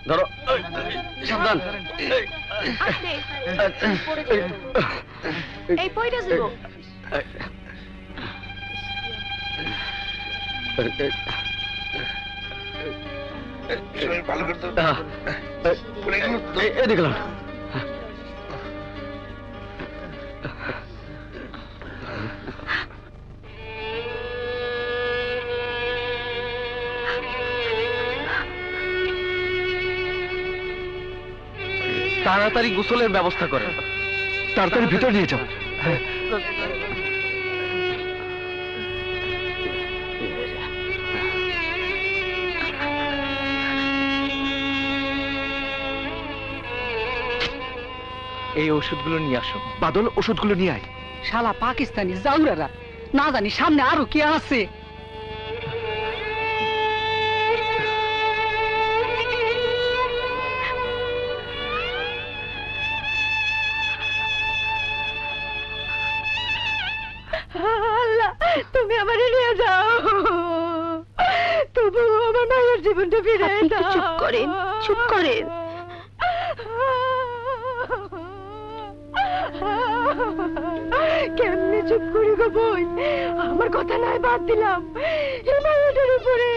ধরো, সাবধান। এই পয়টা যাব ভালো করতো দেখলাম। তাড়াতাড়ি গোসলের ব্যবস্থা করেন। তাড়াতাড়ি ভিতরে নিয়ে যাও। এই ওষুধগুলো নিয়ে আসো। বাদল, ওষুধগুলো নিয়ে আয়। শালা পাকিস্তানি জাউরারা, না জানি সামনে আরো কে আছে। আল্লাহ, তুমি আমার নিয়ে যাও, তবু আমার মায়ের জীবনটা ফিরে দাও। চুপ করেন, চুপ করেন। কেমনে চুপ করি গো বই, আমার কথা নাই, বাদ দিলাম। এই মায়ের উপরে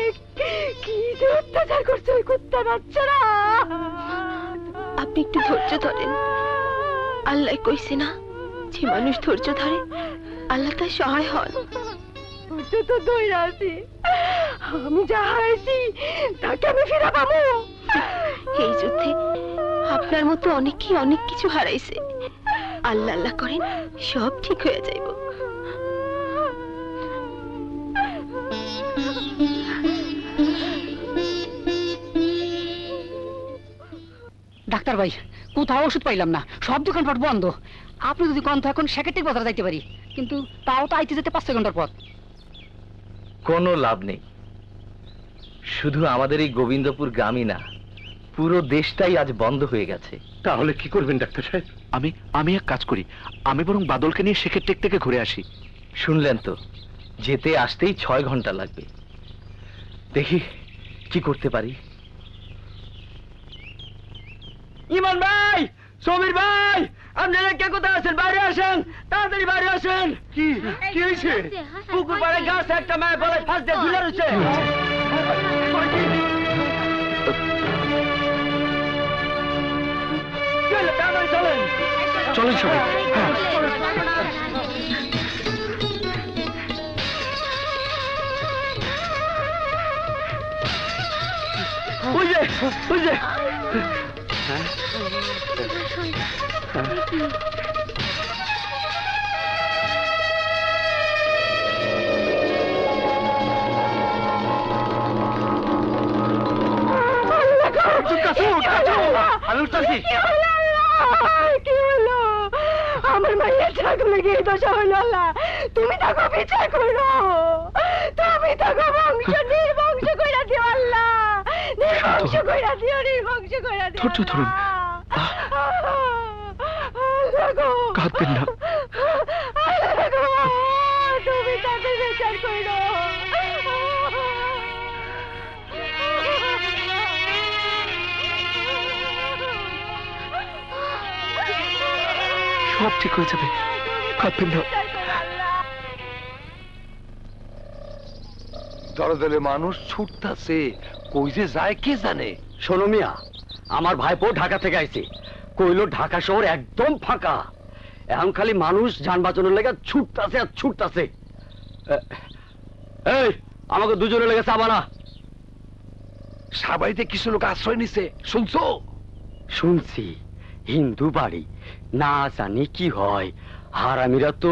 কি যে অত্যাচার করছে ওই কুত্তা বাচ্চারা। আপনি একটু ধৈর্য ধরেন, আল্লাহ কইছে না যে মানুষ ধৈর্য ধরে আল্লাহ তার সহায় হন। তো ধৈর্য আছি, আমি যা হারাইছি তাকে আমি ফিরে পাবো। এই যুদ্ধে আপনার মতো অনেকেই অনেক কিছু হারাইছে। আল্লাহ আল্লাহ করেন, সব ঠিক হয়ে যাইব। ডাক্তার ভাই, কোথাও ওষুধ পাইলাম না, সব দোকানপাট বন্ধ। আপনি যদি কন তো এখন সেকেন্ডের বাজারে যাইতে পারি, কিন্তু তাও তো আইতে যেতে 5 ঘন্টার পথ। কোনো লাভ নেই। শুধু আমাদের এই গোবিন্দপুর গ্রামই না, পুরো দেশটাই আজ বন্ধ হয়ে গেছে। তাহলে কি করবেন ডাক্তার সাহেব? আমি এক কাজ করি, আমি বরং বাদলকে নিয়ে শেখের টেক থেকে ঘুরে আসি। শুনলেন তো, যেতে আসতেই 6 ঘন্টা লাগবে। দেখি কি করতে পারি। ইমান ভাই, সমীর ভাই, আপনারা কে কোথায় আছেন? বাইরে আসেন, তাড়াতাড়ি বাইরে আসেন। কি কি হয়েছে? পুকুর পাড়ে গাছে একটা মায়ের গলায় ফাঁস দিয়ে ঝুলে রয়েছে। চলেন সবাই। হ্যাঁ। বুঝে বুঝে কি হলো? আমার মায়ের ছাগলে গিয়ে দশা হলো। আল্লাহ, তুমি তাকে বিচার করো, তুমি তাকে বংশ নির্বংশ কইরা দিও। আল্লাহ, নির্বংশ কইরা দিও, নির্বংশ কইরা দিও। ধৈর্য ধরুন, কাঁদবেন না। তুমি তাকে বিচার করো। সব ঠিক হয়ে যাবে, কাঁদবেন না। দলে দলে মানুষ ছুটতাছে, কই যে যায় কে জানে। শোনো মিয়া, আমার ভাইপো ঢাকা থেকে আইছে, কইলো ঢাকা শহর একদম ফাঁকা, এখন খালি মানুষ যান বাঁচানোর লেগে ছুটতাছে আর ছুটতাছে। এই আমাকে দুজনের লেগে চাবানা। সাবাইতে কিছু লোক আশ্রয় নিছে, শুনছো? শুনছি, হিন্দু বাড়ি, না জানি কি হয়। হারামিরা তো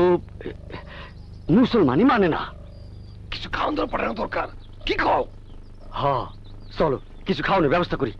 মুসলমানই মানে না। কিছু খাওয়ান দাওয়া পাঠানো দরকার। কি খাও? হ, চলো কিছু খাওয়ানোর ব্যবস্থা করি।